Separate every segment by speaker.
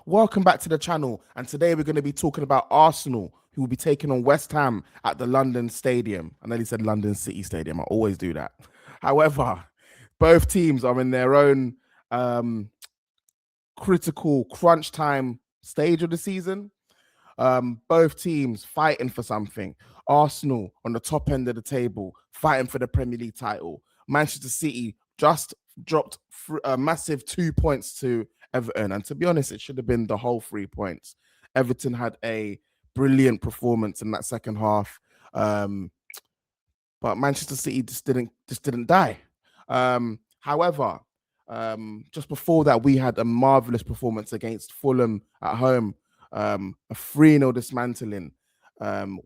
Speaker 1: Welcome back to the channel, and today we're going to be talking about Arsenal, who will be taking on West Ham at the London Stadium. I nearly said London City Stadium. I always do that. However, both teams are in their own critical crunch time stage of the season. Both teams fighting for something. Arsenal on the top end of the table, fighting for the Premier League title. Manchester City just dropped a massive 2 points to Everton. And to be honest, it should have been the whole 3 points. Everton had a brilliant performance in that second half. But Manchester City just didn't die. However, just before that, we had a marvelous performance against Fulham at home, a 3-0 dismantling,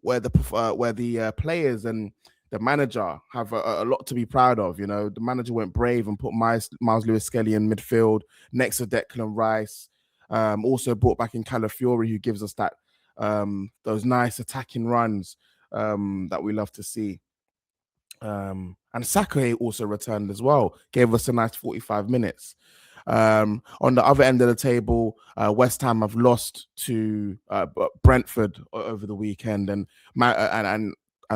Speaker 1: where the players and the manager have a lot to be proud of. You know, the manager went brave and put Miles Lewis-Skelly in midfield next to Declan Rice. Also brought back in Calafiori, who gives us that those nice attacking runs that we love to see. And Saka also returned as well, gave us a nice 45 minutes. On the other end of the table, West Ham have lost to Brentford over the weekend, and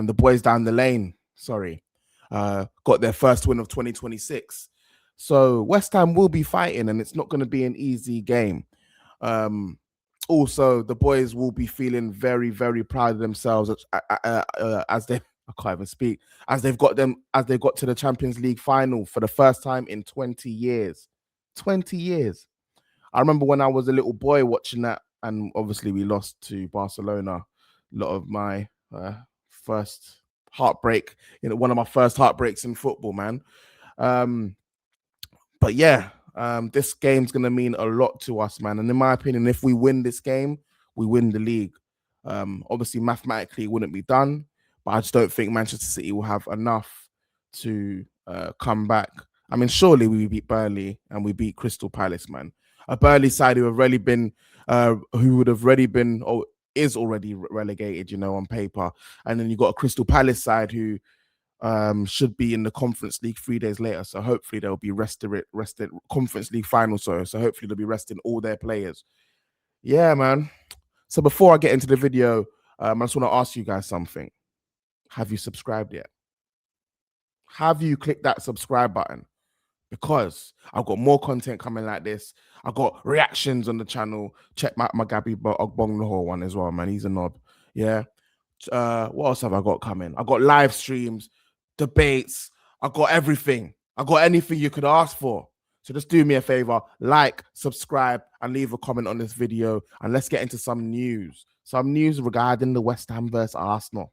Speaker 1: the boys down the lane, got their first win of 2026. So West Ham will be fighting, and it's not going to be an easy game. Also, the boys will be feeling very, very proud of themselves as they. I can't even speak. As they got to the Champions League final for the first time in 20 years. 20 years. I remember when I was a little boy watching that, and obviously we lost to Barcelona. A lot of my first heartbreak, one of my first heartbreaks in football, man. But yeah, this game's going to mean a lot to us, man. And in my opinion, if we win this game, we win the league. Obviously, mathematically, it wouldn't be done. But I just don't think Manchester City will have enough to come back. I mean, surely we beat Burnley and we beat Crystal Palace, man. A Burnley side who would have already been or is already relegated, on paper. And then you got a Crystal Palace side who should be in the Conference League 3 days later. So hopefully they'll be rested Conference League final. So hopefully they'll be resting all their players. Yeah, man. So before I get into the video, I just want to ask you guys something. Have you subscribed yet? Have you clicked that subscribe button? Because I've got more content coming like this. I've got reactions on the channel. Check my Gabby Ogbonglahor one as well, man. He's a knob. Yeah. What else have I got coming? I got live streams, debates. I got everything. I got anything you could ask for. So just do me a favor, like, subscribe, and leave a comment on this video. And let's get into some news. Some news regarding the West Ham versus Arsenal.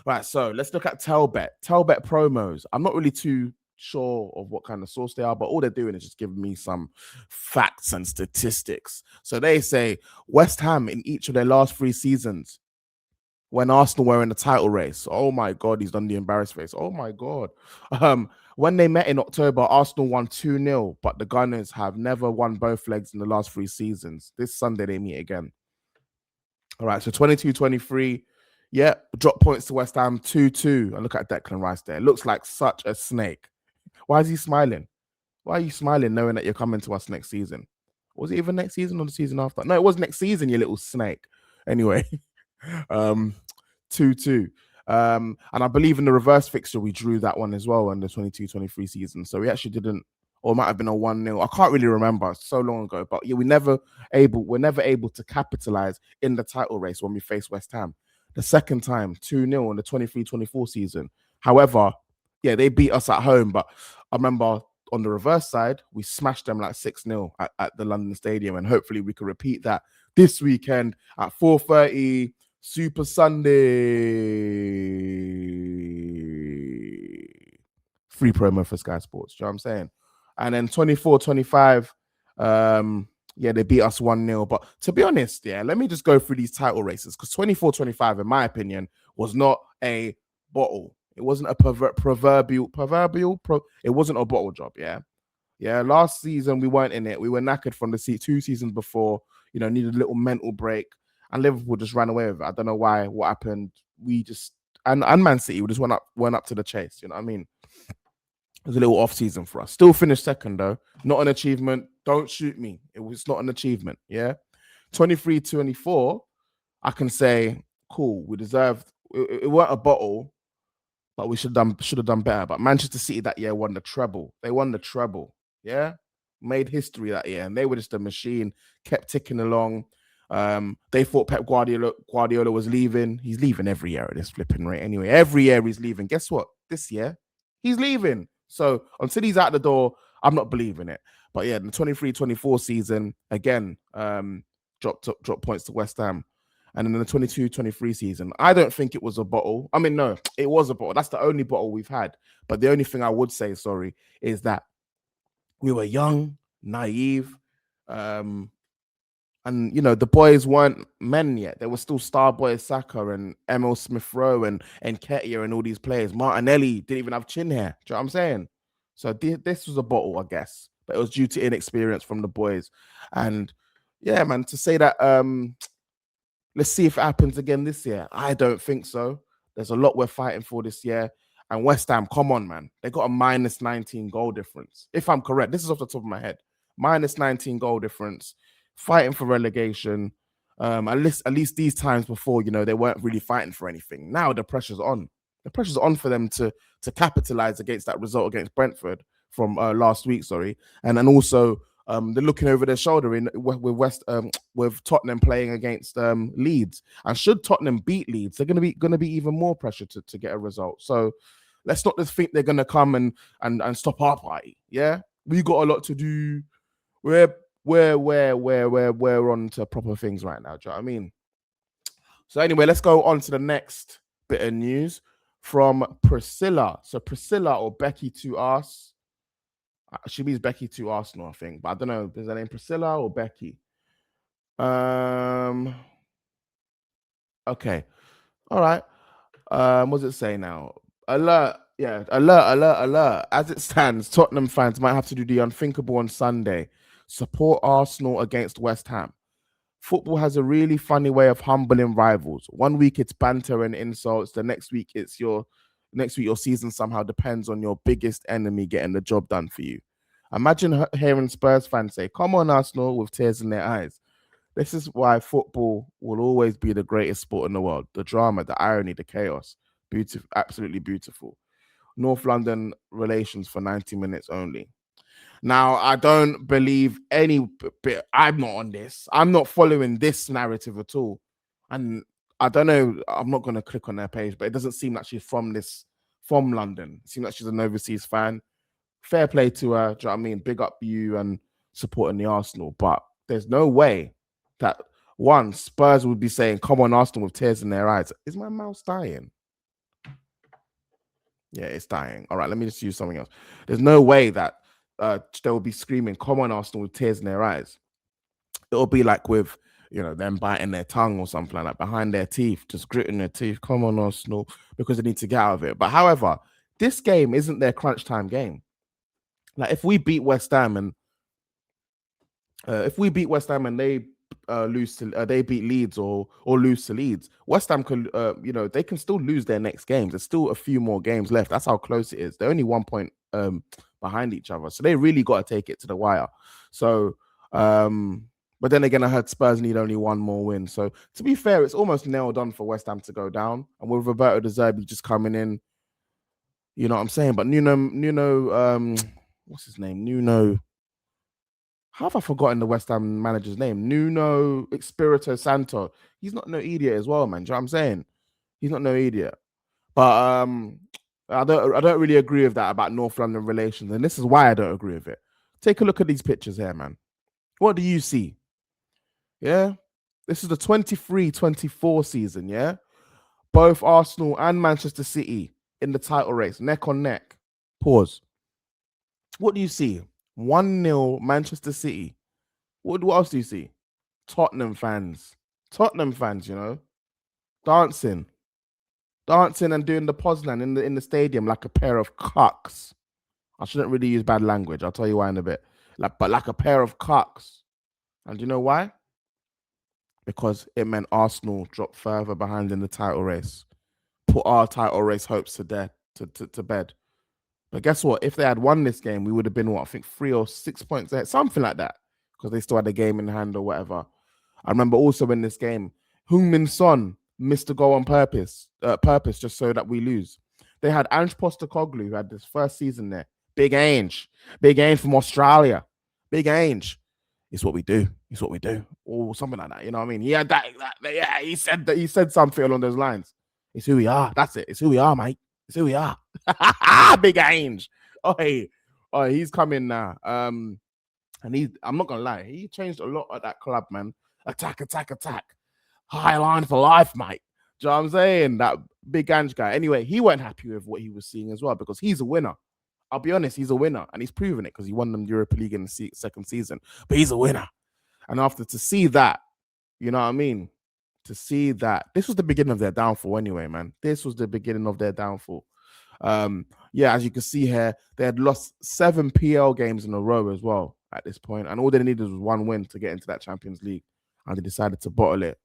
Speaker 1: Right, so let's look at Telbet promos. I'm not really too sure of what kind of source they are, but all they're doing is just giving me some facts and statistics. So they say West Ham in each of their last 3 seasons, when Arsenal were in the title race. Oh my God, he's done the embarrassed face. Oh my God. When they met in October, Arsenal won 2-0, but the Gunners have never won both legs in the last 3 seasons. This Sunday they meet again. All right, so 22-23. Yeah, drop points to West Ham, 2-2. And look at Declan Rice there. It looks like such a snake. Why is he smiling? Why are you smiling knowing that you're coming to us next season? Was it even next season or the season after? No, it was next season, you little snake. Anyway, 2-2. And I believe in the reverse fixture, we drew that one as well in the 22-23 season. So we actually didn't, or it might have been a 1-0. I can't really remember. It's so long ago. But yeah, we're never able to capitalize in the title race when we face West Ham. The second time, 2-0 in the 23-24 season. However, yeah, they beat us at home. But I remember on the reverse side, we smashed them like 6-0 at the London Stadium. And hopefully we can repeat that this weekend at 4:30, Super Sunday. Free promo for Sky Sports. Do you know what I'm saying? And then 24-25, yeah, they beat us 1-0. But to be honest, yeah, let me just go through these title races, because 24-25, in my opinion, was not a bottle. It wasn't a proverbial. It wasn't a bottle job. Yeah. Last season we weren't in it. We were knackered from the 2 seasons before. Needed a little mental break, and Liverpool just ran away with it. I don't know why. What happened? We just and Man City, we just went up to the chase. You know what I mean? It was a little off season for us. Still finished second though. Not an achievement. Don't shoot me. It was not an achievement. Yeah. 23-24, I can say, cool, we deserved it weren't a bottle, but we should have done better. But Manchester City that year won the treble. They won the treble. Yeah. Made history that year. And they were just a machine, kept ticking along. They thought Pep Guardiola was leaving. He's leaving every year at this flipping rate. Anyway, every year he's leaving. Guess what? This year, he's leaving. So until he's out the door, I'm not believing it. But yeah, the 23-24 season, again, dropped points to West Ham. And in the 22-23 season, I don't think it was a bottle. I mean, no, it was a bottle. That's the only bottle we've had. But the only thing I would say, sorry, is that we were young, naive, and the boys weren't men yet. They were still Starboy Saka and Emil Smith Rowe and Nketiah and all these players. Martinelli didn't even have chin hair. Do you know what I'm saying? So this was a bottle, I guess, but it was due to inexperience from the boys. And yeah, man, to say that let's see if it happens again this year. I don't think so. There's a lot we're fighting for this year. And West Ham, come on, man. They got a minus 19 goal difference. If I'm correct, this is off the top of my head. Minus 19 goal difference, fighting for relegation. At least these times before, they weren't really fighting for anything. Now the pressure's on. The pressure's on for them to capitalize against that result against Brentford from last week, sorry. And also they're looking over their shoulder with Tottenham playing against Leeds. And should Tottenham beat Leeds, they're going to be even more pressure to get a result. So let's not just think they're going to come and stop our party. Yeah, we got a lot to do. We're on to proper things right now. Do you know what I mean? So anyway, let's go on to the next bit of news from Priscilla. So Priscilla, or Becky to us. She means Becky to Arsenal, I think. But I don't know. Is her name Priscilla or Becky? Okay. All right. What does it say now? Alert. Yeah. Alert. As it stands, Tottenham fans might have to do the unthinkable on Sunday. Support Arsenal against West Ham. Football has a really funny way of humbling rivals. One week it's banter and insults. The next week your season somehow depends on your biggest enemy getting the job done for you. Imagine hearing Spurs fans say, "Come on, Arsenal," with tears in their eyes. This is why football will always be the greatest sport in the world. The drama, the irony, the chaos. Beautiful, absolutely beautiful. North London relations for 90 minutes only. Now, I don't believe any bit. I'm not on this. I'm not following this narrative at all. And I don't know. I'm not going to click on their page, but it doesn't seem like she's from London. It seems like she's an overseas fan. Fair play to her. Do you know what I mean? Big up you and supporting the Arsenal. But there's no way that Spurs would be saying, "Come on, Arsenal," with tears in their eyes. Is my mouse dying? Yeah, it's dying. All right, let me just use something else. There's no way that they will be screaming, "Come on, Arsenal," with tears in their eyes. It'll be like with them biting their tongue or something like that, behind their teeth, just gritting their teeth. "Come on, Arsenal," because they need to get out of it. But however, this game isn't their crunch time game. Like if we beat West Ham and they lose to they beat Leeds or lose to Leeds, West Ham can they can still lose their next games. There's still a few more games left. That's how close it is. They're only 1 point behind each other, so they really got to take it to the wire. So but then again, I heard Spurs need only one more win. So to be fair, it's almost nailed on for West Ham to go down. And with Roberto De Zerbi just coming in, you know what I'm saying? But Nuno, what's his name? Nuno. How have I forgotten the West Ham manager's name? Nuno Espirito Santo. He's not no idiot as well, man. Do you know what I'm saying? He's not no idiot. But I don't really agree with that about North London relations. And this is why I don't agree with it. Take a look at these pictures here, man. What do you see? Yeah. This is the 23-24 season, yeah? Both Arsenal and Manchester City in the title race, neck on neck. Pause. What do you see? 1-0 Manchester City. What else do you see? Tottenham fans, dancing and doing the Poznan in the stadium like a pair of cucks. I shouldn't really use bad language. I'll tell you why in a bit. Like a pair of cucks. And you know why? Because it meant Arsenal dropped further behind in the title race. Put our title race hopes to bed. But guess what? If they had won this game, we would have been what, I think 3 or 6 points there, something like that, because they still had the game in hand or whatever. I remember also in this game, Heung-min Son missed a goal on purpose just so that we lose. They had Ange Postecoglou, who had this first season there. Big Ange from Australia. Big Ange. It's what we do. It's what we do, or something like that. You know what I mean? He had that. Yeah, he said that. He said something along those lines. It's who we are. That's it. It's who we are, mate. It's who we are. Big Ange. Oh, hey, he's coming now. And I'm not gonna lie, he changed a lot at that club, man. Attack. High line for life, mate. Do you know what I'm saying? That Big Ange guy. Anyway, he weren't happy with what he was seeing as well, because he's a winner. I'll be honest, he's a winner, and he's proven it because he won them Europa League in the second season. But he's a winner. And after to see that, you know what I mean? To see that, this was the beginning of their downfall anyway, man. This was the beginning of their downfall. Yeah, as you can see here, they had lost 7 PL games in a row as well at this point, and all they needed was 1 win to get into that Champions League, and they decided to bottle it.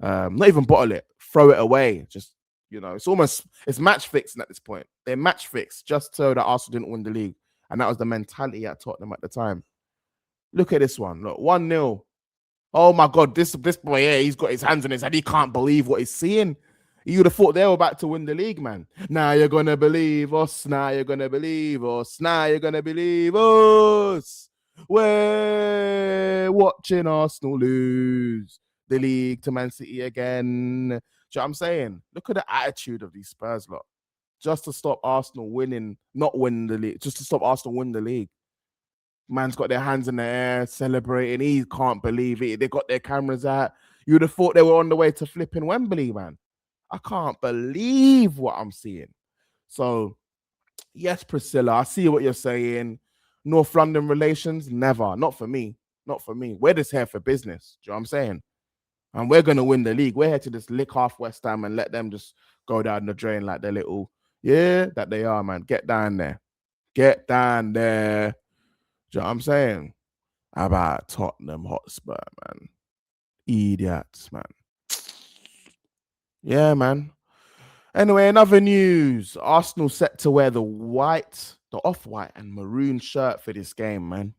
Speaker 1: Not even bottle it, throw it away. Just, it's match fixing at this point. They're match fixed just so that Arsenal didn't win the league, and that was the mentality at Tottenham at the time. Look at this one. Look, 1-0. Oh my God, this boy here, he's got his hands on his head. He can't believe what he's seeing. You would have thought they were about to win the league, man. Now you're going to believe us. Now you're going to believe us. Now you're going to believe us. We're watching Arsenal lose the league to Man City again. Do you know what I'm saying? Look at the attitude of these Spurs lot. Just to stop Arsenal winning, not winning the league, just to stop Arsenal win the league. Man's got their hands in the air, celebrating. He can't believe it. They got their cameras out. You would have thought they were on the way to flipping Wembley, man. I can't believe what I'm seeing. So, yes, Priscilla, I see what you're saying. North London relations, never. Not for me. Not for me. We're just here for business. Do you know what I'm saying? And we're going to win the league. We're here to just lick half West Ham and let them just go down the drain like they're little, that they are, man. Get down there. Get down there. Do you know what I'm saying? How about Tottenham Hotspur, man? Idiots, man. Yeah, man. Anyway, in other news, Arsenal set to wear the off-white and maroon shirt for this game, man.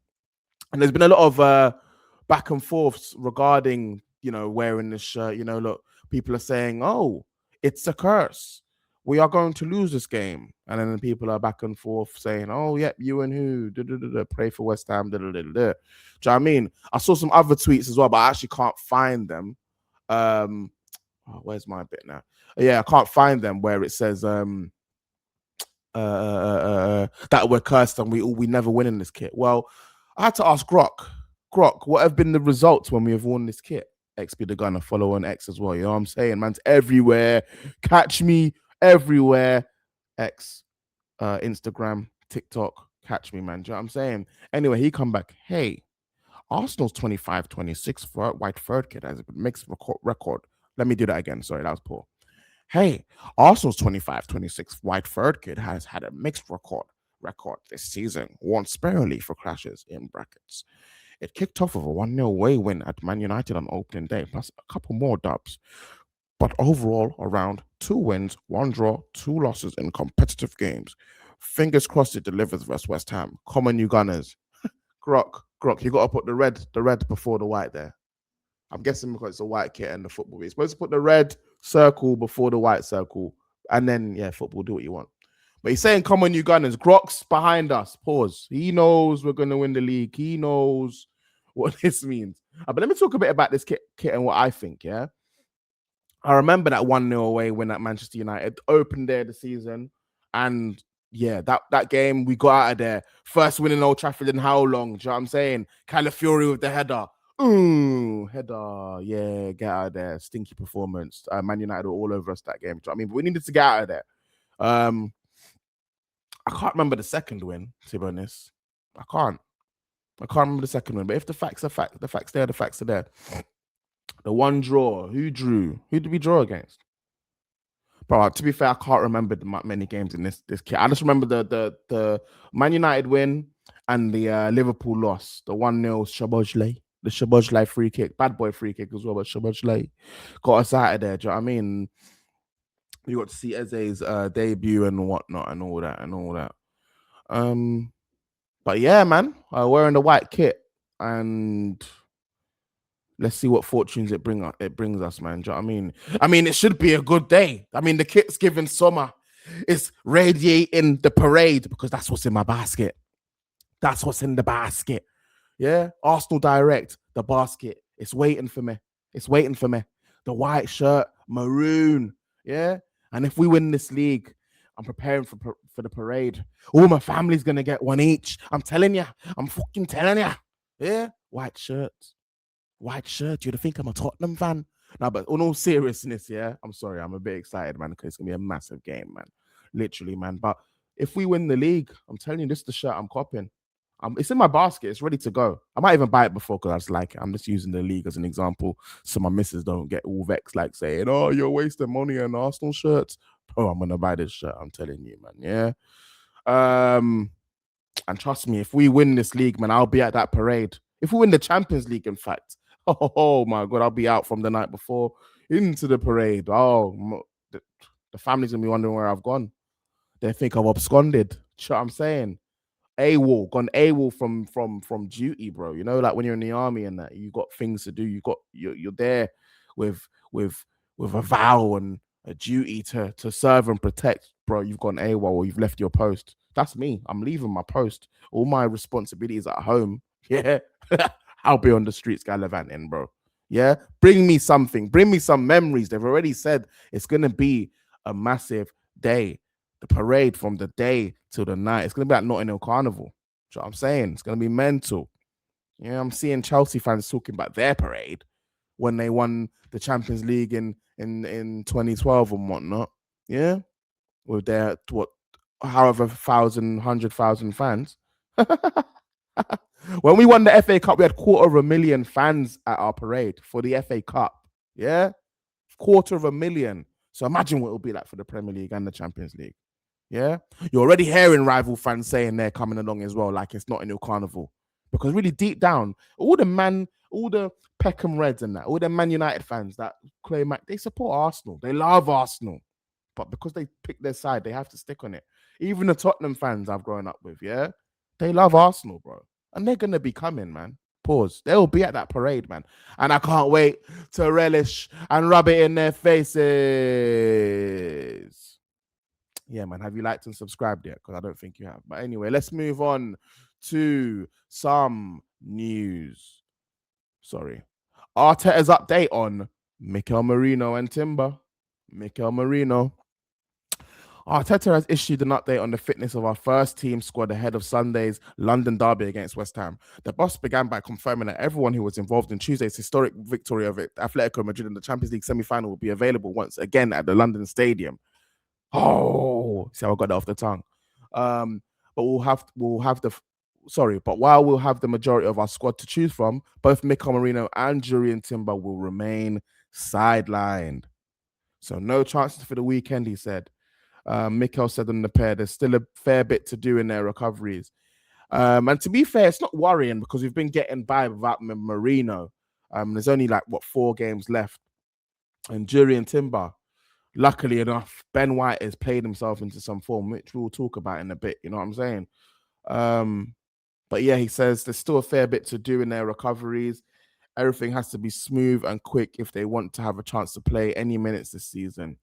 Speaker 1: And there's been a lot of back and forths regarding, wearing this shirt. Look, people are saying, oh, it's a curse. We are going to lose this game. And then people are back and forth saying, oh, yep, you and who? Pray for West Ham. Do you know what I mean? I saw some other tweets as well, but I actually can't find them. Where's my bit now? Yeah, I can't find them where it says that we're cursed and we never win in this kit. Well, I had to ask Grok, what have been the results when we have worn this kit? XP the Gunner, follow on X as well. You know what I'm saying? Man's everywhere. Catch me everywhere. X, Instagram, TikTok. Catch me, man. Do you know what I'm saying? Anyway, he come back. Hey, Arsenal's 25-26 white third kit has a mixed record. Let me do that again. Sorry, that was poor. Hey, Arsenal's 25-26 white third kid has had a mixed record this season, won sparingly for clashes in brackets. It kicked off with a 1-0 away win at Man United on opening day, plus a couple more dubs. But overall, around 2 wins, 1 draw, 2 losses in competitive games. Fingers crossed it delivers versus West Ham. Come on, you Gunners. Grok, you got to put the red before the white there. I'm guessing because it's a white kit and the football. You're supposed to put the red circle before the white circle. And then, football, do what you want. But he's saying, come on, you Gunners. Grok's behind us. Pause. He knows we're going to win the league. He knows what this means. But let me talk a bit about this kit and what I think, yeah? I remember that 1-0 away win at Manchester United. Opened there the season. And, that game, we got out of there. First win in Old Trafford in how long? Do you know what I'm saying? Calafiori with the header. Ooh, header, get out of there. Stinky performance. Man United were all over us that game. Do you know what I mean? But we needed to get out of there. I can't remember the second win, to be honest. I can't remember the second win. But if the facts are fact, the facts there, the facts are there. The 1 draw, who drew? Who did we draw against? But to be fair, I can't remember many games in this kit. I just remember the Man United win and the Liverpool loss. The 1-0 Shabojlai. The Shabojlai free kick, bad boy free kick as well, but Shabojlai got us out of there. Do you know what I mean? We got to see Eze's debut and whatnot and all that. But yeah, man, wearing the white kit, and let's see what fortunes it brings us, man. Do you know what I mean? I mean, it should be a good day. I mean, the kit's giving summer. It's radiating the parade because that's what's in my basket. That's what's in the basket. Yeah, Arsenal Direct, the basket. It's waiting for me. It's waiting for me. The white shirt, maroon. Yeah, and if we win this league, I'm preparing for the parade. All my family's gonna get one each. I'm telling you. I'm fucking telling you. Yeah, white shirts. White shirt. You'd think I'm a Tottenham fan. No, but on all seriousness, yeah, I'm sorry. I'm a bit excited, man, because it's gonna be a massive game, man. Literally, man. But if we win the league, I'm telling you, this is the shirt I'm copying. It's in my basket. It's ready to go. I might even buy it before because I just like it. I'm just using the league as an example so my missus don't get all vexed, like saying, "Oh, you're wasting money on Arsenal shirts." Oh, I'm gonna buy this shirt. I'm telling you, man. Yeah. And trust me, if we win this league, man, I'll be at that parade. If we win the Champions League, in fact, oh my God, I'll be out from the night before into the parade. The family's gonna be wondering where I've gone. They think I've absconded. You know what I'm saying? AWOL, gone AWOL from duty, bro. You know, like when you're in the army and that, you got things to do. You're there with with with a vow and a duty to serve and protect, bro. You've gone AWOL or you've left your post. That's me. I'm leaving my post. All my responsibilities at home. Yeah, I'll be on the streets gallivanting, bro. Yeah, bring me something. Bring me some memories. They've already said it's gonna be a massive day. The parade from the day till the night. It's gonna be like Notting Hill Carnival. You know what I'm saying? It's gonna be mental. Yeah, I'm seeing Chelsea fans talking about their parade when they won the Champions League in 2012 and whatnot. Yeah, with their however 100,000 fans. When we won the FA Cup, we had 250,000 fans at our parade for the FA Cup. Yeah, 250,000. So imagine what it'll be like for the Premier League and the Champions League. Yeah, you're already hearing rival fans saying they're coming along as well, like it's not a new carnival. Because really deep down, all the Peckham Reds and that, all the Man United fans that claim they support Arsenal, they love Arsenal, but because they pick their side, they have to stick on it. Even the Tottenham fans I've grown up with, yeah, they love Arsenal, bro, and they're gonna be coming, man. Pause. They'll be at that parade, man, and I can't wait to relish and rub it in their faces. Yeah, man, have you liked and subscribed yet? Because I don't think you have. But anyway, let's move on to some news. Sorry. Arteta's update on Mikel Merino and Timber. Mikel Merino. Arteta has issued an update on the fitness of our first team squad ahead of Sunday's London derby against West Ham. The boss began by confirming that everyone who was involved in Tuesday's historic victory over Atletico Madrid in the Champions League semi-final will be available once again at the London Stadium. Oh, see how I got that off the tongue. But while we'll have the majority of our squad to choose from, both Mikel Merino and Jurriën Timber will remain sidelined. So no chances for the weekend, he said. Mikel said on the pair, there's still a fair bit to do in their recoveries. And to be fair, it's not worrying because we've been getting by without Merino. There's only 4 games left. And Jurriën Timber, luckily enough, Ben White has played himself into some form, which we'll talk about in a bit. You know what I'm saying? But yeah, he says there's still a fair bit to do in their recoveries. Everything has to be smooth and quick if they want to have a chance to play any minutes this season.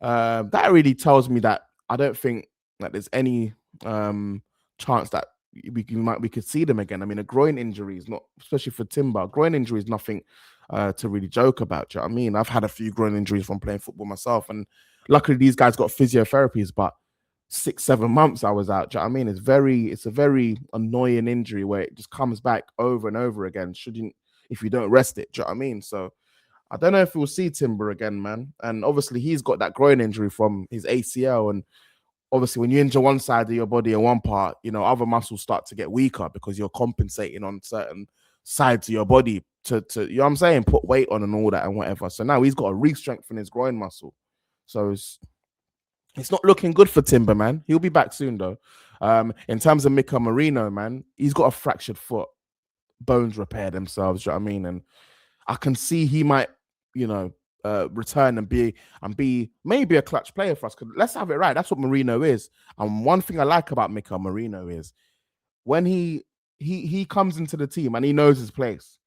Speaker 1: That really tells me that I don't think that there's any chance that we could see them again. I mean, a groin injury is not, especially for Timber, a groin injury is nothing to really joke about. Do you know what I mean? I've had a few groin injuries from playing football myself, and luckily these guys got physiotherapies, but 6-7 months I was out. Do you know what I mean? It's a very annoying injury where it just comes back over and over again. If you don't rest it. Do you know what I mean? So I don't know if we'll see Timber again, man. And obviously he's got that groin injury from his ACL, and obviously when you injure one side of your body and one part, other muscles start to get weaker because you're compensating on certain sides of your body to you know what I'm saying, put weight on and all that and whatever. So now he's got to re-strengthen his groin muscle. So it's not looking good for Timber, man. He'll be back soon though. In terms of Mikel Merino, man, he's got a fractured foot. Bones repair themselves, do you know what I mean? And I can see he might, return and be maybe a clutch player for us. 'Cause let's have it right. That's what Mourinho is. And one thing I like about Mikel Mourinho is when he comes into the team and he knows his place.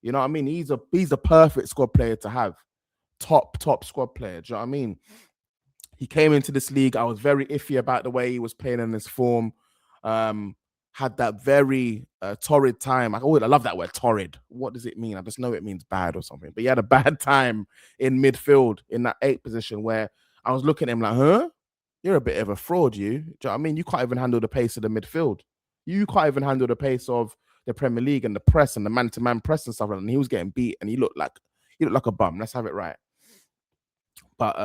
Speaker 1: You know what I mean? He's a perfect squad player to have. Top squad player. Do you know what I mean? He came into this league. I was very iffy about the way he was playing in his form. Had that very torrid time. I love that word, torrid. What does it mean? I just know it means bad or something. But he had a bad time in midfield in that 8 position where I was looking at him like, huh? You're a bit of a fraud, you. Do you know what I mean? You can't even handle the pace of the midfield. You can't even handle the pace of the Premier League and the press and the man-to-man press and stuff like that. And he was getting beat and he looked like a bum. Let's have it right. But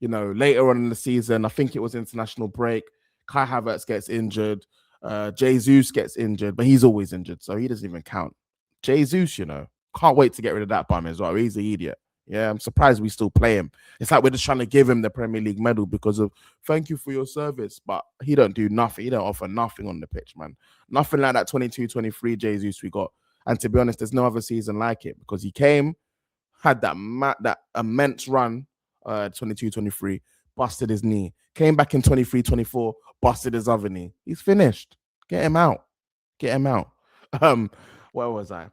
Speaker 1: later on in the season, I think it was international break, Kai Havertz gets injured, Jesus gets injured, but he's always injured, so he doesn't even count. Jesus, can't wait to get rid of that bum as well. He's an idiot. Yeah, I'm surprised we still play him. It's like we're just trying to give him the Premier League medal because of thank you for your service, but he don't do nothing. He don't offer nothing on the pitch, man. Nothing like that 22-23 Jesus we got. And to be honest, there's no other season like it because he came, had that immense run, 22-23, busted his knee. Came back in 23-24, busted his other knee. He's finished. Get him out. Where was I?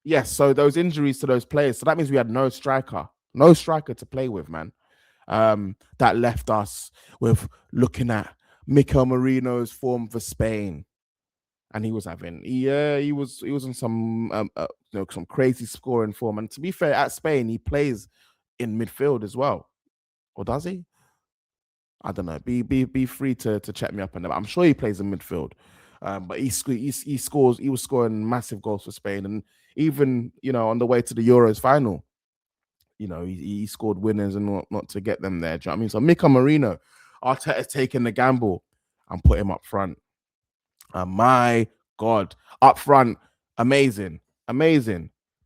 Speaker 1: Yes, so those injuries to those players. So that means we had no striker to play with, man. That left us with looking at Mikel Marino's form for Spain. And he was on some crazy scoring form. And to be fair, at Spain, he plays in midfield as well. Or does he? I don't know. Be free to check me up on that. I'm sure he plays in midfield. But he scores. He was scoring massive goals for Spain, and even on the way to the Euros final, he scored winners and whatnot to get them there. Do you know what I mean? So Mikel Marino, Arteta's taking the gamble and put him up front. My God, up front, amazing.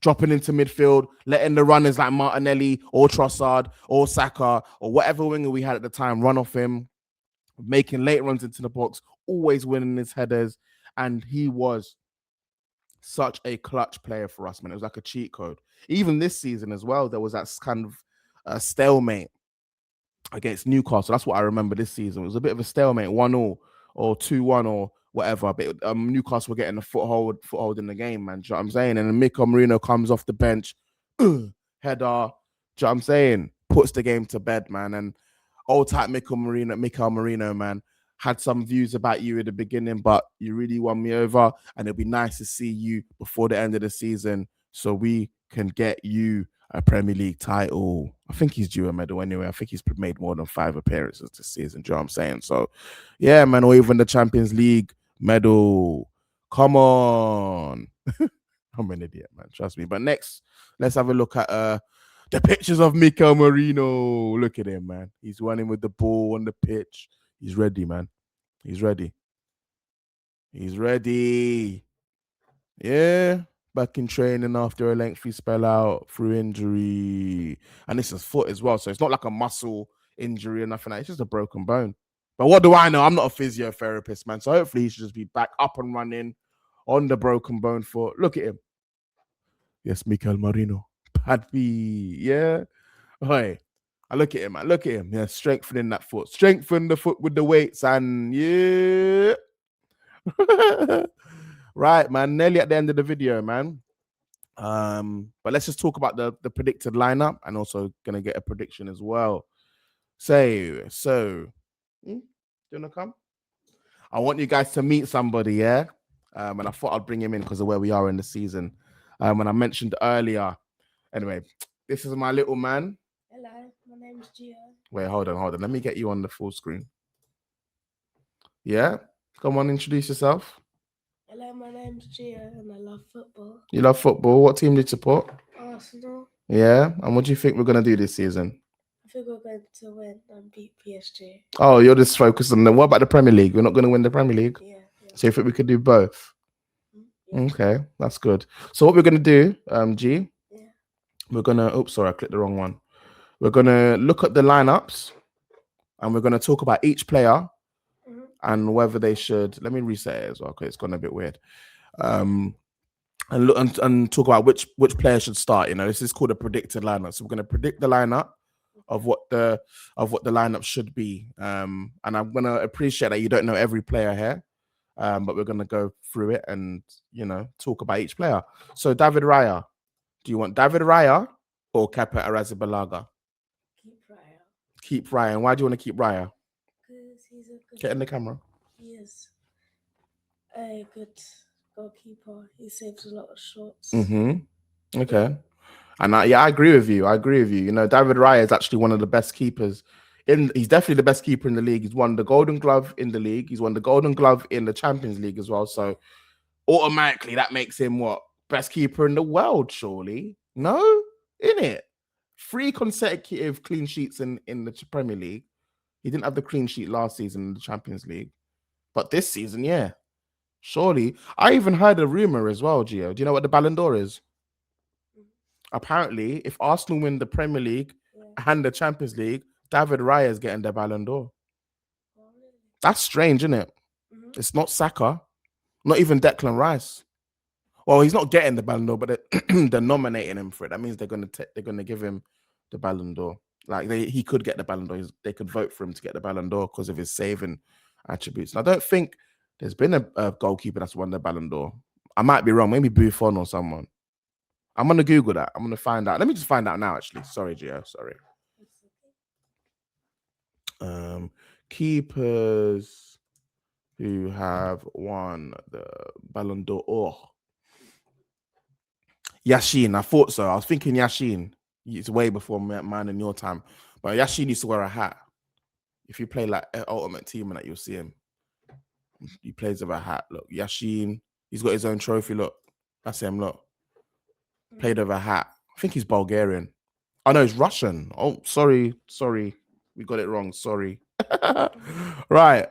Speaker 1: Dropping into midfield, letting the runners like Martinelli or Trossard or Saka or whatever winger we had at the time run off him, making late runs into the box, always winning his headers. And he was such a clutch player for us, man. It was like a cheat code. Even this season as well, there was that kind of stalemate against Newcastle. That's what I remember this season. It was a bit of a stalemate, 1-1 or 2-1 or whatever. But Newcastle were getting a foothold in the game, man. Do you know what I'm saying? And then Mikel Marino comes off the bench, header. Do you know what I'm saying? Puts the game to bed, man. And old type Mikel Marino, man, had some views about you at the beginning, but you really won me over. And it'll be nice to see you before the end of the season so we can get you a Premier League title. I think he's due a medal anyway. I think he's made more than 5 appearances this season. Do you know what I'm saying? So, yeah, man, or even the Champions League medal. Come on. I'm an idiot, man. Trust me. But next, let's have a look at the pictures of Mikel Marino. Look at him, man. He's running with the ball on the pitch. He's ready, man. He's ready. Yeah. Back in training after a lengthy spell out through injury. And this is foot as well. So it's not like a muscle injury or nothing. It's just a broken bone. But what do I know? I'm not a physiotherapist, man. So hopefully he should just be back up and running on the broken bone foot. Look at him. Yes, Mikel Marino. Padby. Yeah. Hey. I look at him, man. Look at him. Yeah, strengthening that foot. Strengthen the foot with the weights. And yeah. Right, man. Nearly at the end of the video, man. But let's just talk about the predicted lineup and also gonna get a prediction as well. So do you wanna come? I want you guys to meet somebody, yeah. And I thought I'd bring him in because of where we are in the season. When I mentioned earlier. Anyway, this is my little man.
Speaker 2: Hello, my name's Gio.
Speaker 1: Wait, hold on. Let me get you on the full screen. Yeah? Come on, introduce yourself.
Speaker 2: Hello, my name's Gio and I love football.
Speaker 1: You love football? What team do you support?
Speaker 2: Arsenal.
Speaker 1: Yeah? And what do you think we're going to do this season?
Speaker 2: I think we're going to win and beat PSG.
Speaker 1: Oh, you're just focused on what about the Premier League? We're not going to win the Premier League?
Speaker 2: Yeah.
Speaker 1: So you think we could do both?
Speaker 2: Yeah.
Speaker 1: Okay, that's good. So what we're going to do, G,
Speaker 2: yeah.
Speaker 1: we're going to... Oops, sorry, I clicked the wrong one. We're going to look at the lineups and we're going to talk about each player and whether they should... Let me reset it as well because it's gone a bit weird. and look and talk about which player should start. You know, this is called a predicted lineup. So we're going to predict the lineup of
Speaker 2: Okay.
Speaker 1: what the lineup should be. And I'm going to appreciate that you don't know every player here. But we're going to go through it and, talk about each player. So David Raya, do you want David Raya or Kepa Arrizabalaga?
Speaker 2: Keep Raya.
Speaker 1: Keep Raya. And why do you want to keep Raya?
Speaker 2: Because he's a good.
Speaker 1: Get in the camera.
Speaker 2: He is a good goalkeeper. He saves a lot of shots.
Speaker 1: Okay. And I agree with you. I agree with you. You know, David Raya is actually one of the best keepers. He's definitely the best keeper in the league. He's won the Golden Glove in the league. He's won the Golden Glove in the Champions League as well. So automatically that makes him what? Best keeper in the world, surely. No? In it. 3 consecutive clean sheets in the Premier League. He didn't have the clean sheet last season in the Champions League. But this season, yeah. Surely. I even heard a rumor as well, Gio. Do you know what the Ballon d'Or is? Apparently, if Arsenal win the Premier League and the Champions League, David Raya is getting the Ballon d'Or.
Speaker 2: Oh, really?
Speaker 1: That's strange, isn't it? It's not Saka, not even Declan Rice. Well, he's not getting the Ballon d'Or, but they're nominating him for it. That means they're gonna give him the Ballon d'Or. Like he could get the Ballon d'Or. They could vote for him to get the Ballon d'Or because of his saving attributes. And I don't think there's been a goalkeeper that's won the Ballon d'Or. I might be wrong. Maybe Buffon or someone. I'm gonna Google that. I'm gonna find out. Let me just find out now. Actually, sorry, Gio. Sorry. Keepers who have won the Ballon d'Or. Yashin, I thought so. I was thinking Yashin. It's way before mine and your time. But Yashin used to wear a hat. If you play like Ultimate Team and that, you'll see him. He plays with a hat. Look, Yashin. He's got his own trophy. Look, that's him. Look, played with a hat. I think he's Bulgarian. Oh no, he's Russian. Oh, sorry. We got it wrong. Sorry. Right.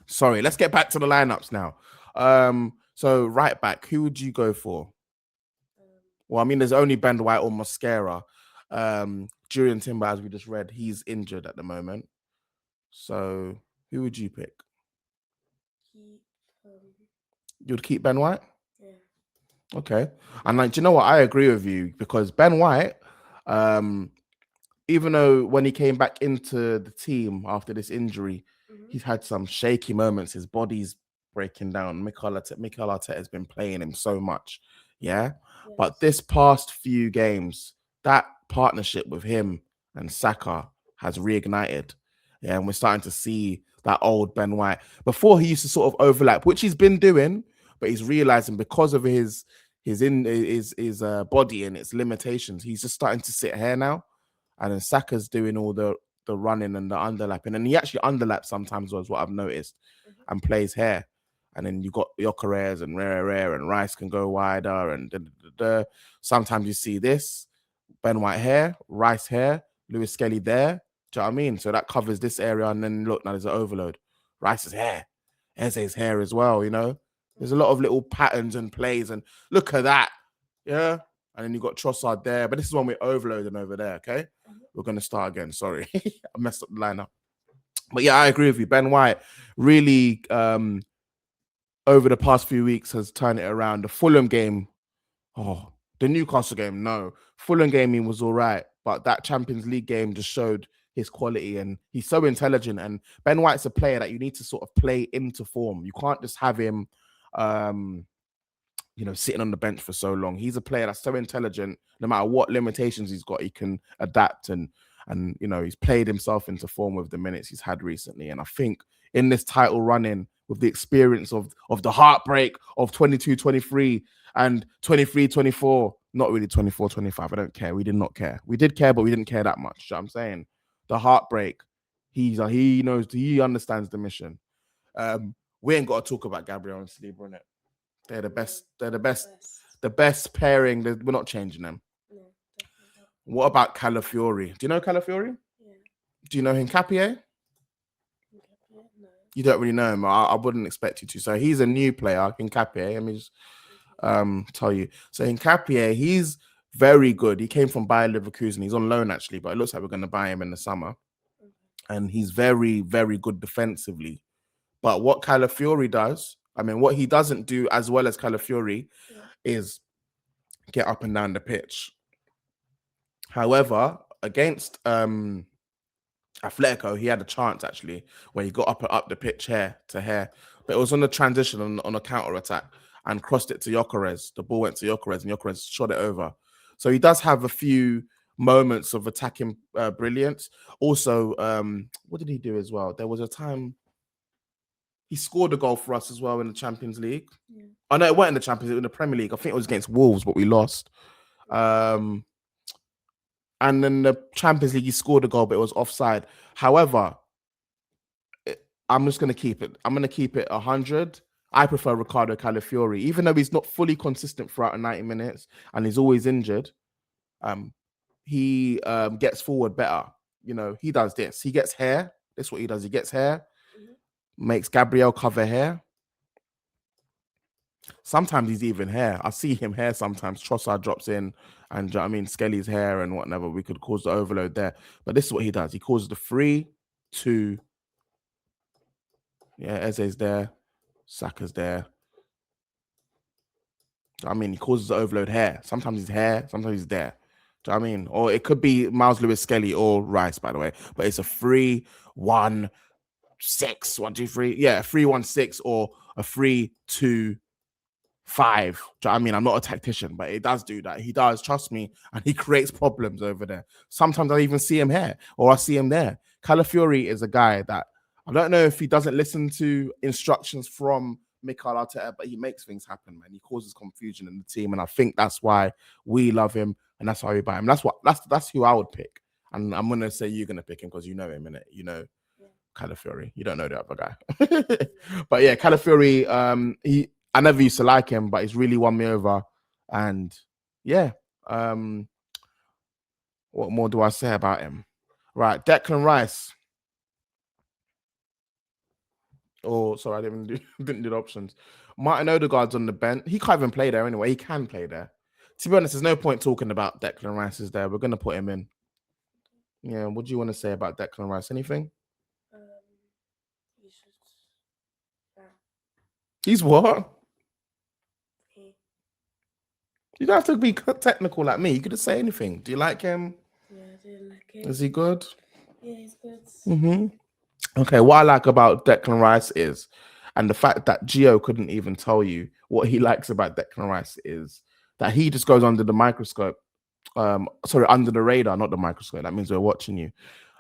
Speaker 1: Sorry. Let's get back to the lineups now. So right back, who would you go for? Well, I mean, there's only Ben White or Mosquera. Julian Timber, as we just read, he's injured at the moment. So who would you pick? You'd keep Ben White?
Speaker 2: Yeah.
Speaker 1: Okay. And like, do you know what? I agree with you because Ben White, even though when he came back into the team after this injury, he's had some shaky moments. His body's breaking down. Mikel Arteta has been playing him so much. Yeah.
Speaker 2: Yes.
Speaker 1: But this past few games, that partnership with him and Saka has reignited. Yeah. And we're starting to see that old Ben White. Before he used to sort of overlap, which he's been doing, but he's realizing because of his body and its limitations, he's just starting to sit here now. And then Saka's doing all the running and the underlapping. And he actually underlaps sometimes, was what I've noticed, and plays here. And then you got Gyökeres and Rare and Rice can go wider. And sometimes you see this, Ben White here, Rice here, Lewis Skelly there. Do you know what I mean? So that covers this area. And then look, now there's an overload. Rice's hair. Eze's hair as well, you know? There's a lot of little patterns and plays. And look at that. Yeah. And then you got Trossard there. But this is when we're overloading over there, okay? We're going to start again. Sorry. I messed up the lineup. But yeah, I agree with you. Ben White really, over the past few weeks, has turned it around. The Fulham game, the Newcastle game, no. Fulham game, he was all right. But that Champions League game just showed his quality. And he's so intelligent. And Ben White's a player that you need to sort of play into form. You can't just have him sitting on the bench for so long. He's a player that's so intelligent. No matter what limitations he's got, he can adapt and he's played himself into form with the minutes he's had recently. And I think in this title running, with the experience of the heartbreak of 22-23 and 23-24, not really 24-25. I don't care. We did not care. We did care, but we didn't care that much. You know what I'm saying? The heartbreak. He understands the mission. We ain't got to talk about Gabriel and Saliba, innit? They're the best. They're the best. The best pairing. We're not changing them.
Speaker 2: No, definitely not.
Speaker 1: What about Calafiori? Do you know Calafiori?
Speaker 2: Yeah.
Speaker 1: Do you know Hincapié?
Speaker 2: No.
Speaker 1: You don't really know him. I wouldn't expect you to. So he's a new player, Hincapié. Let me just tell you. So Hincapié, he's very good. He came from Bayer Leverkusen. He's on loan actually, but it looks like we're going to buy him in the summer. And he's very, very good defensively. But what Calafiori does, I mean, what he doesn't do as well as Calafiori, is get up and down the pitch. However, against Atletico, he had a chance actually where he got up the pitch hair to hair, but it was on the transition on a counter attack and crossed it to Gyökeres. The ball went to Gyökeres and Gyökeres shot it over. So he does have a few moments of attacking brilliance. Also, what did he do as well? There was a time he scored a goal for us as well in the Champions League.
Speaker 2: Yeah.
Speaker 1: Oh no, it wasn't in the Champions League, in the Premier League. I think it was against Wolves, but we lost. And then the Champions League, he scored a goal, but it was offside. However, I'm just going to keep it. I'm going to keep it 100. I prefer Ricardo Calafiori, even though he's not fully consistent throughout the 90 minutes and he's always injured. He gets forward better. You know, he does this. He gets hair. That's what he does. He gets hair, makes Gabriel cover hair. Sometimes he's even hair. I see him hair sometimes. Trossard drops in, and I mean Skelly's hair and whatever. We could cause the overload there. But this is what he does. He causes the 3-2. Yeah, Eze's there. Saka's there. I mean, he causes the overload here. Sometimes he's here, sometimes he's there. Do you know what I mean? Or it could be Miles Lewis Skelly or Rice, by the way. But it's a 3-1-6. 1, 2, 3. Yeah, 3-1-6 or a 3-2-5. Do you know what I mean? I'm not a tactician, but it does do that. He does, trust me, and he creates problems over there. Sometimes I even see him here or I see him there. Calafiori is a guy that I don't know if he doesn't listen to instructions from Mikel Arteta, but he makes things happen, man. He causes confusion in the team, and I think that's why we love him, and that's why we buy him. That's who I would pick, and I'm gonna say you're gonna pick him because you know him, innit? You know Calafiori. You don't know the other guy, but yeah, Calafiori. I never used to like him, but he's really won me over, and yeah. What more do I say about him? Right, Declan Rice. Oh, sorry, I didn't do the options. Martin Odegaard's on the bench. He can't even play there anyway. He can play there. To be honest, there's no point talking about Declan Rice is there. We're going to put him in. Yeah, what do you want to say about Declan Rice? Anything?
Speaker 2: You should.
Speaker 1: He's what?
Speaker 2: Okay.
Speaker 1: You don't have to be technical like me. You could just say anything. Do you like him?
Speaker 2: Yeah, I do like him.
Speaker 1: Is he good?
Speaker 2: Yeah, he's good.
Speaker 1: Mm-hmm. Okay, what I like about Declan Rice is, and the fact that Gio couldn't even tell you what he likes about Declan Rice is that he just goes under the microscope. Under the radar, not the microscope. That means we're watching you.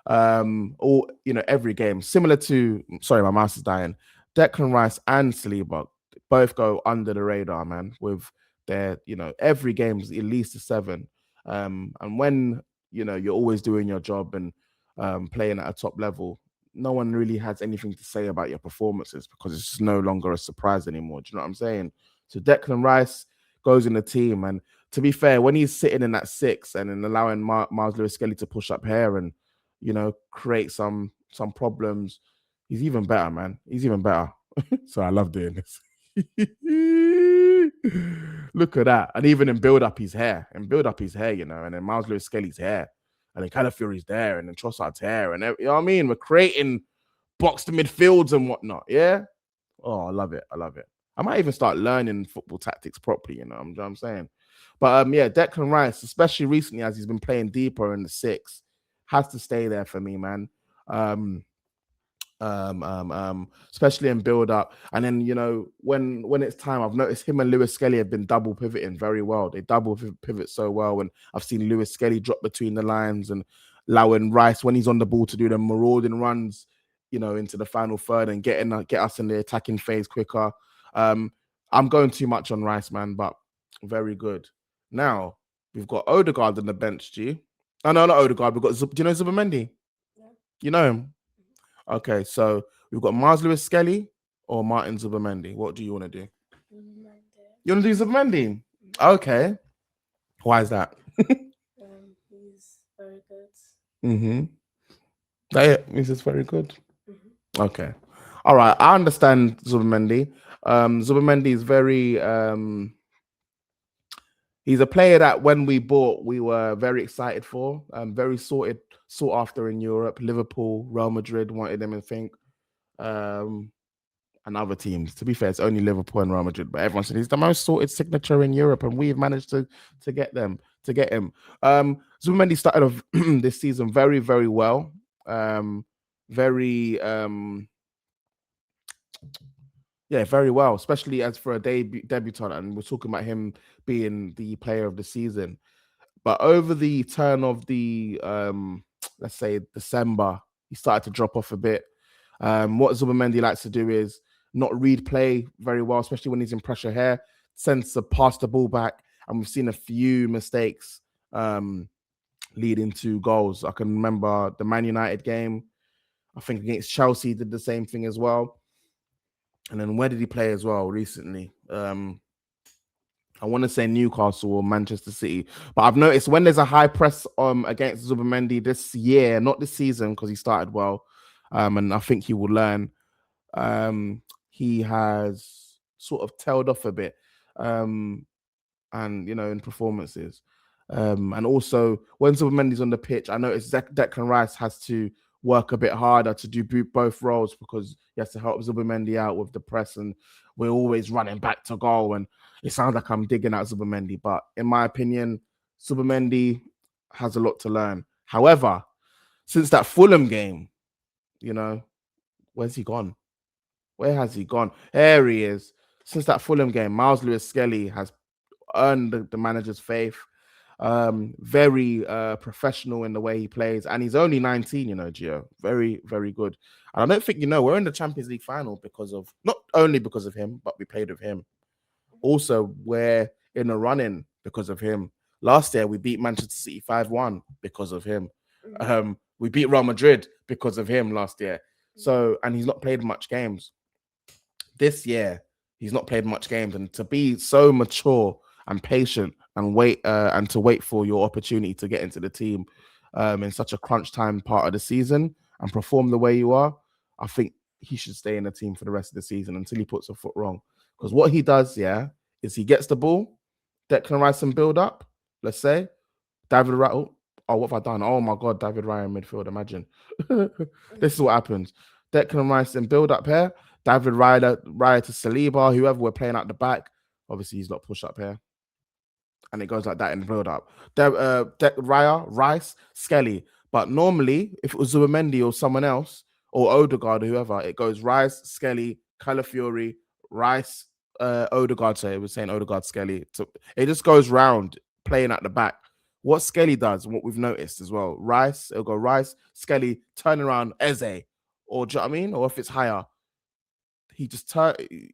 Speaker 1: Or every game, similar to my mouse is dying. Declan Rice and Saliba both go under the radar, man, with their, every game is at least a 7. And when you're always doing your job and playing at a top level, no one really has anything to say about your performances because it's just no longer a surprise anymore. Do you know what I'm saying? So Declan Rice goes in the team, and to be fair, when he's sitting in that 6 and then allowing Miles Lewis Skelly to push up here and create some problems, he's even better, man. He's even better. So I love doing this. Look at that. And even in build up his hair, and then Miles Lewis Skelly's hair, and then Calafiori's there, and then Trossard's hair, and you know what I mean? We're creating boxed midfields and whatnot. Yeah. Oh, I love it. I might even start learning football tactics properly, you know what I'm saying? But yeah, Declan Rice, especially recently as he's been playing deeper in the 6, has to stay there for me, man. Especially in build up, and then when it's time, I've noticed him and Lewis Skelly have been double pivoting very well. They double pivot so well, and I've seen Lewis Skelly drop between the lines and allowing Rice when he's on the ball to do the marauding runs, into the final third and get us in the attacking phase quicker. I'm going too much on Rice, man, but very good. Now we've got Odegaard on the bench. G. Oh no, not Odegaard. We've got do you know Zubimendi?
Speaker 2: Yeah.
Speaker 1: You know him. Okay, so we've got Miles Lewis Skelly or Martin Zubimendi. What do you want to do? You want to do Zubimendi? Okay. Why is that?
Speaker 2: He's very good.
Speaker 1: Mm-hmm. He's just very good. Mm-hmm. Okay. All right. I understand Zubimendi. Zubimendi is very... he's a player that when we bought, we were very excited for. Very sought after in Europe. Liverpool, Real Madrid wanted him, I think. and other teams. To be fair, it's only Liverpool and Real Madrid, but everyone said he's the most sorted signature in Europe, and we've managed to get him. Zubimendi started off this season very, very well. Very Yeah, very well, especially as for a debutant, and we're talking about him being the player of the season. But over the turn of the let's say December, he started to drop off a bit. What Zubimendi likes to do is not read play very well, especially when he's in pressure here. Tends to pass the ball back, and we've seen a few mistakes leading to goals. I can remember the Man United game. I think against Chelsea did the same thing as well. And then where did he play as well recently? I want to say Newcastle or Manchester City, but I've noticed when there's a high press against Zubimendi this year, not this season because he started well, and I think he will learn. He has sort of tailed off a bit, and in performances, and also when Zubimendi's on the pitch, I noticed Declan Rice has to work a bit harder to do both roles because he has to help Zubimendi out with the press, and we're always running back to goal. And it sounds like I'm digging out Zubimendi, but in my opinion, Zubimendi has a lot to learn. However, since that Fulham game, where's he gone? Where has he gone? There he is. Since that Fulham game, Miles Lewis-Skelly has earned the manager's faith. Very professional in the way he plays, and he's only 19, Gio. Very, very good. And I don't think we're in the Champions League final because of not only because of him, but we played with him. Also, we're in a running because of him. Last year we beat Manchester City 5-1 because of him. We beat Real Madrid because of him last year. So, and he's not played much games. This year, he's not played much games, and to be so mature and patient and wait and to wait for your opportunity to get into the team in such a crunch time part of the season and perform the way you are, I think he should stay in the team for the rest of the season until he puts a foot wrong. Because what he does, is he gets the ball, Declan Rice and build up. Let's say David Raya. Oh, what have I done? Oh my God, David Raya in midfield. Imagine. This is what happens. Declan Rice and build up here. David Raya to Saliba, whoever we're playing at the back. Obviously, he's not push up here. And it goes like that in the build up. Raya, Rice, Skelly. But normally, if it was Zubimendi or someone else, or Odegaard or whoever, it goes Rice, Skelly, Calafiori, Rice, Odegaard. So it was saying Odegaard, Skelly. So it just goes round playing at the back. What Skelly does, and what we've noticed as well, it'll go Rice, Skelly, turn around, Eze. Or do you know what I mean? Or if it's higher, he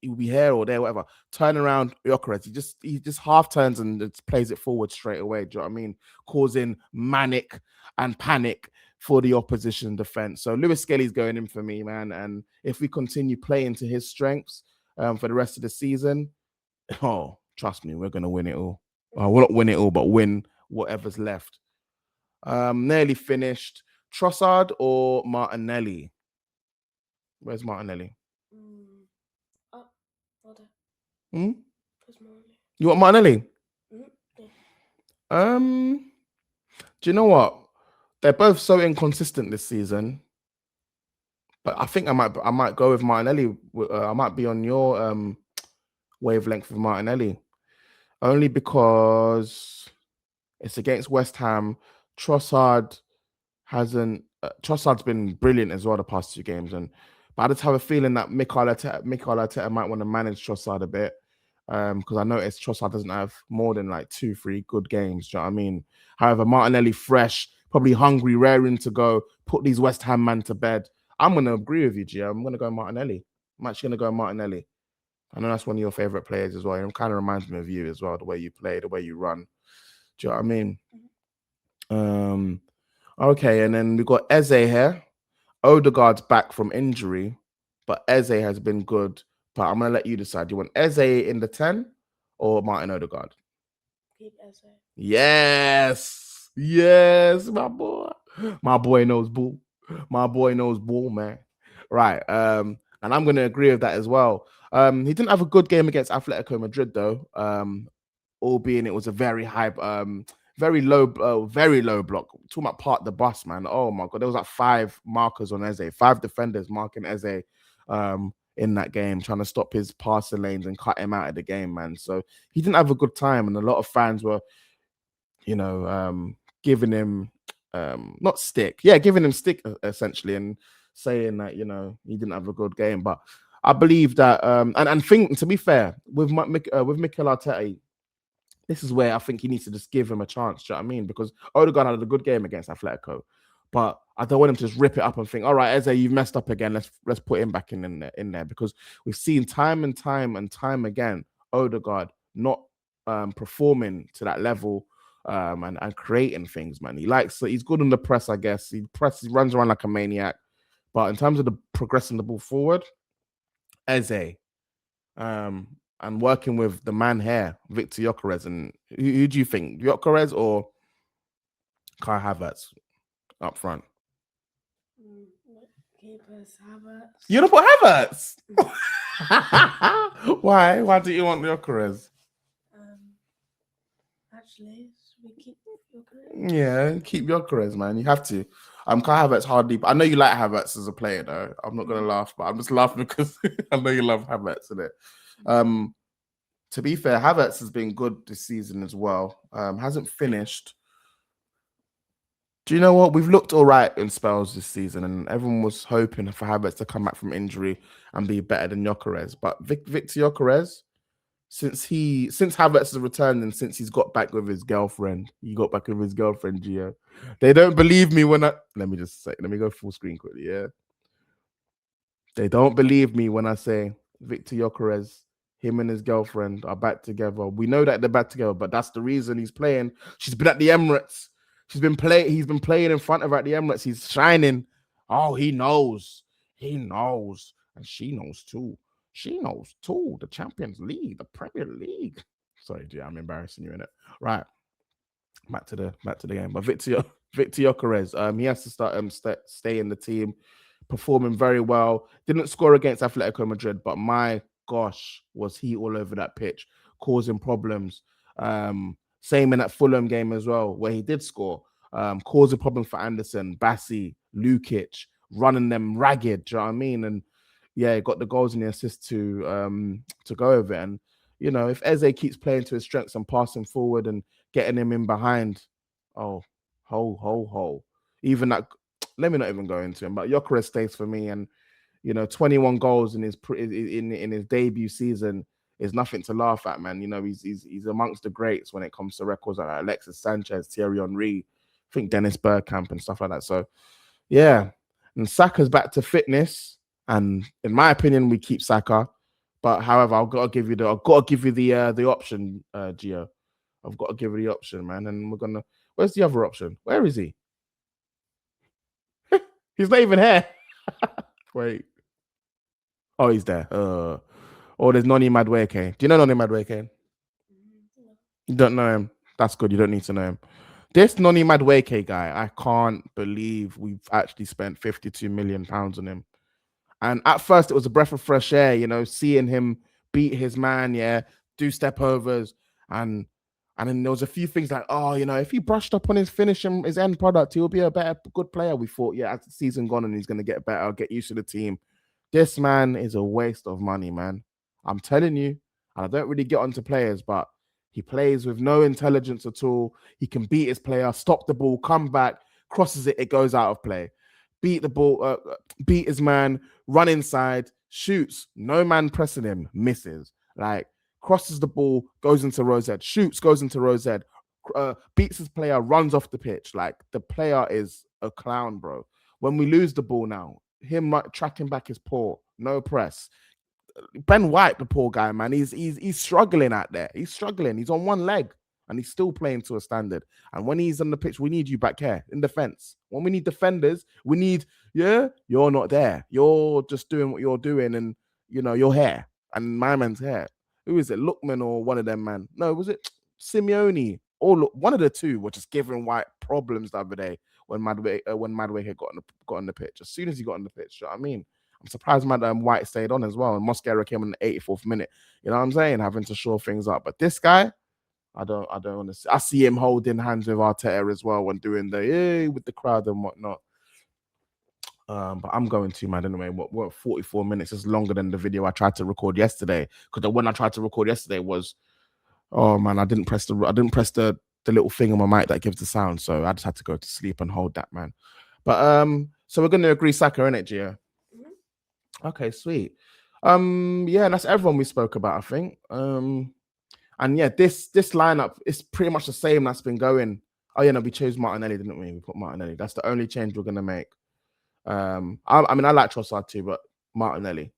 Speaker 1: will be here or there, whatever. Turn around, Gyökeres. He just half turns and just plays it forward straight away. Do you know what I mean? Causing manic and panic for the opposition defense. So Lewis Skelly's going in for me, man. And if we continue playing to his strengths for the rest of the season, trust me, we're gonna win it all. We'll not win it all, but win whatever's left. Nearly finished. Trossard or Martinelli? Where's Martinelli? You want Martinelli? Do you know what? They're both so inconsistent this season. But I think I might go with Martinelli. I might be on your wavelength with Martinelli. Only because it's against West Ham. Trossard's been brilliant as well the past 2 games, but I just have a feeling that Mikel Arteta might want to manage Trossard a bit because I noticed Trossard doesn't have more than like 2-3 good games. Do you know what I mean? However, Martinelli fresh, probably hungry, raring to go, put these West Ham man to bed. I'm going to agree with you, Gio. I'm going to go Martinelli. I'm actually going to go Martinelli. I know that's one of your favorite players as well. It kind of reminds me of you as well, the way you play, the way you run. Do you know what I mean? Okay, and then we've got Eze here. Odegaard's back from injury, but Eze has been good. But I'm going to let you decide. Do you want Eze in the 10 or Martin Odegaard?
Speaker 2: Keep Eze.
Speaker 1: Yes, my boy. My boy knows ball. My boy knows ball, man. Right. And I'm going to agree with that as well. He didn't have a good game against Atletico Madrid, though. Albeit it was a very high, very low block. Talking about part the bus, man. Oh my God, there was like 5 markers on Eze, 5 defenders marking Eze in that game, trying to stop his passing lanes and cut him out of the game, man. So he didn't have a good time, and a lot of fans were, you know, giving him not stick, yeah, giving him stick essentially, and saying that, you know, he didn't have a good game. But I believe that, and think, to be fair, with with Mikel Arteta, this is where I think he needs to just give him a chance. Do you know what I mean? Because Odegaard had a good game against Atletico, but I don't want him to just rip it up and think, all right, Eze, you've messed up again. Let's put him back in there, because we've seen time and time again Odegaard not performing to that level, and creating things, man. He's good on the press, I guess. He runs around like a maniac, but in terms of the progressing the ball forward, Eze, and working with the man here, Victor Gyökeres, and who do you think, Gyökeres or Kai Havertz up front?
Speaker 2: Keepers, Havertz.
Speaker 1: You don't put Havertz? Why? Why do you want Gyökeres?
Speaker 2: Actually, should we keep Gyökeres?
Speaker 1: Yeah, keep Gyökeres, man. You have to. Kai Havertz hardly. I know you like Havertz as a player, though. I'm not gonna laugh, but I'm just laughing because I know you love Havertz, innit? To be fair, Havertz has been good this season as well. Hasn't finished. Do you know what? We've looked all right in spells this season, and everyone was hoping for Havertz to come back from injury and be better than Gyökeres. But Victor Gyökeres, since Havertz has returned and since he's got back with his girlfriend, Gio. They don't believe me when let me go full screen quickly. Yeah, they don't believe me when I say Victor Gyökeres, him and his girlfriend are back together. We know that they're back together, but that's the reason he's playing. She's been at the Emirates. He's been playing in front of her at the Emirates. He's shining. Oh, he knows. And she knows too. She knows too. The Champions League, the Premier League. Sorry, G, I'm embarrassing you in it. Right. Back to the game. But Victor Gyökeres, he has to stay in the team, performing very well. Didn't score against Atletico Madrid, but my gosh, was he all over that pitch, causing problems. Same in that Fulham game as well, where he did score, causing problems for Anderson, Bassi, Lukic, running them ragged. Do you know what I mean? And yeah, got the goals and the assists to go over it. And you know, if Eze keeps playing to his strengths and passing forward and getting him in behind, oh, ho. Even that, let me not even go into him. But Gyökeres stays for me, and you know, 21 goals in his debut season is nothing to laugh at, man. You know, he's amongst the greats when it comes to records like Alexis Sanchez, Thierry Henry, I think Dennis Bergkamp and stuff like that. So yeah, and Saka's back to fitness, and in my opinion, we keep Saka. But however, I've got to give you the option, Gio. I've got to give you the option, man. And we're gonna. Where's the other option? Where is he? He's not even here. Wait. Oh, he's there. Oh, there's Noni Madueke. Do you know Noni Madueke? You don't know him. That's good. You don't need to know him. This Noni Madueke guy, I can't believe we've actually spent £52 million on him. And at first, it was a breath of fresh air, you know, seeing him beat his man, yeah, do step overs, and then there was a few things like, oh, you know, if he brushed up on his finish and his end product, he'll be a good player. We thought, yeah, as the season gone, and he's going to get better, get used to the team. This man is a waste of money, man. I'm telling you, and I don't really get onto players, but he plays with no intelligence at all. He can beat his player, stop the ball, come back, crosses it, it goes out of play. Beat the ball, beat his man, run inside, shoots, no man pressing him, misses. Like, crosses the ball, goes into Rosette, shoots, goes into Rosette, beats his player, runs off the pitch. Like, the player is a clown, bro. When we lose the ball now, him tracking back is poor, no press. Ben White, the poor guy, man, he's struggling out there. He's struggling. He's on one leg and he's still playing to a standard. And when he's on the pitch, we need you back here in defense. When we need defenders, we need, you're not there. You're just doing what you're doing, and you know, you're here. And my man's here. Who is it? Lookman or one of them, man? No, was it Simeone? Or one of the two were just giving White problems the other day when Madueke had got on the pitch. As soon as he got on the pitch, you know what I mean? I'm surprised White stayed on as well. And Mosquera came in the 84th minute. You know what I'm saying? Having to shore things up. But this guy, I don't want to see. I see him holding hands with Arteta as well when doing the with the crowd and whatnot. But I'm going to, man. Anyway, what 44 minutes is longer than the video I tried to record yesterday. Because the one I tried to record yesterday was, oh man, I didn't press the little thing on my mic that gives the sound, so I just had to go to sleep and hold that, man. But so we're gonna agree Saka, innit, Gia? Okay, sweet. Yeah, and that's everyone we spoke about, I think. And yeah, this lineup is pretty much the same that's been going. Oh yeah, no, we chose Martinelli, didn't we? We put Martinelli. That's the only change we're gonna make. I mean, I like Trossard too, but Martinelli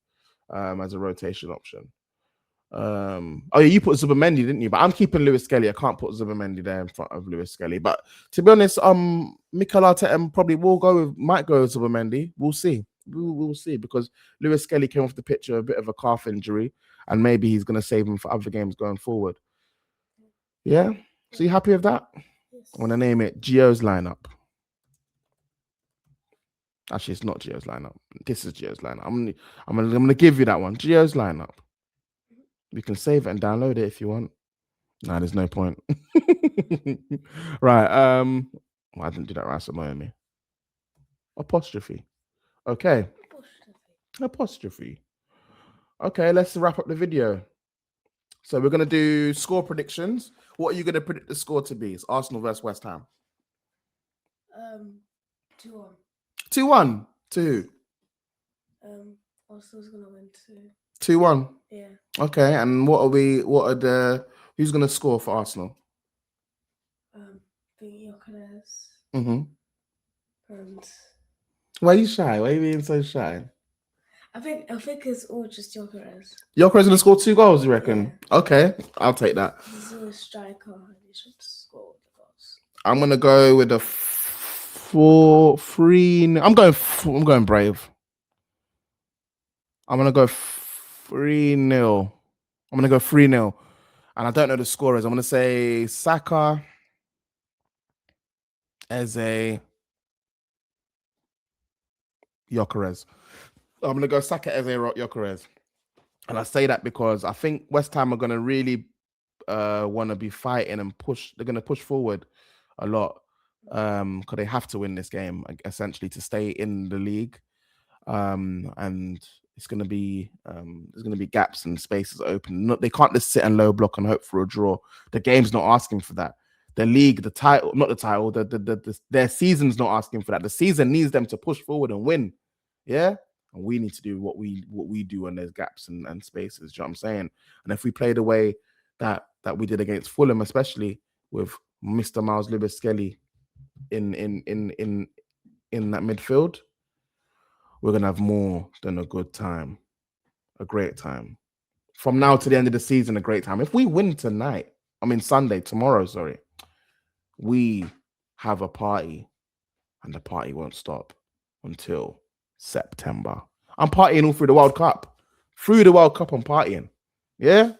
Speaker 1: as a rotation option. Oh yeah, you put Zubimendi, didn't you? But I'm keeping Lewis Skelly. I can't put Zubimendi there in front of Lewis Skelly. But to be honest, Mikel Arteta probably might go with Zubimendi. We'll see. We'll see, because Lewis Skelly came off the pitch with a bit of a calf injury, and maybe he's going to save him for other games going forward. Yeah. So you happy with that?
Speaker 2: Yes.
Speaker 1: I'm going to name it Gio's lineup. Actually, it's not Gio's lineup. This is Gio's lineup. I'm gonna give you that one. Gio's lineup. You can save it and download it if you want. Nah, there's no point. Right. I didn't do that right, so annoying me. Apostrophe. Okay. Apostrophe. Okay, let's wrap up the video. So we're gonna do score predictions. What are you gonna predict the score to be? It's Arsenal versus West Ham.
Speaker 2: 2-1.
Speaker 1: 2-1. To who?
Speaker 2: Arsenal's gonna win
Speaker 1: 2-1.
Speaker 2: Yeah.
Speaker 1: Okay, and who's gonna score for Arsenal?
Speaker 2: The Yokeres.
Speaker 1: Mm-hmm.
Speaker 2: And
Speaker 1: Why are you shy? Why are you being so shy?
Speaker 2: I think it's all just Yokeres.
Speaker 1: Yokeres gonna score 2 goals, you reckon? Yeah. Okay, I'll take that.
Speaker 2: He's a striker, and he should score the goals.
Speaker 1: I'm gonna go with a 4-3. I'm going brave. I'm gonna go 3-0. I'm gonna go 3-0. And I don't know the scorers. I'm gonna say Saka, Eze, Yokeres. I'm gonna go Saka, Eze, Yokeres. And I say that because I think West Ham are gonna really want to be fighting and push. They're gonna push forward a lot because they have to win this game essentially to stay in the league. And it's gonna be there's gonna be gaps and spaces open. They can't just sit and low block and hope for a draw. The game's not asking for that. The league, the title, not the title, their season's not asking for that. The season needs them to push forward and win. Yeah. And we need to do what we do when there's gaps and spaces. Do you know what I'm saying? And if we play the way that we did against Fulham, especially with Mr. Miles Lewis Skelly in that midfield, we're gonna have more than a good time, a great time. From now to the end of the season, a great time. If we win tomorrow, we have a party, and the party won't stop until September. I'm partying all through the World Cup. Through the World Cup, I'm partying. Yeah?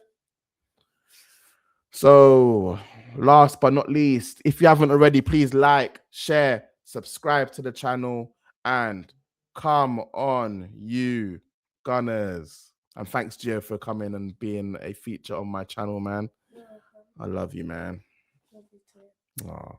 Speaker 1: So, last but not least, if you haven't already, please like, share, subscribe to the channel, and come on, you Gunners. And thanks, Gio, for coming and being a feature on my channel, man. I love you, man.
Speaker 2: Love you too.
Speaker 1: Aww.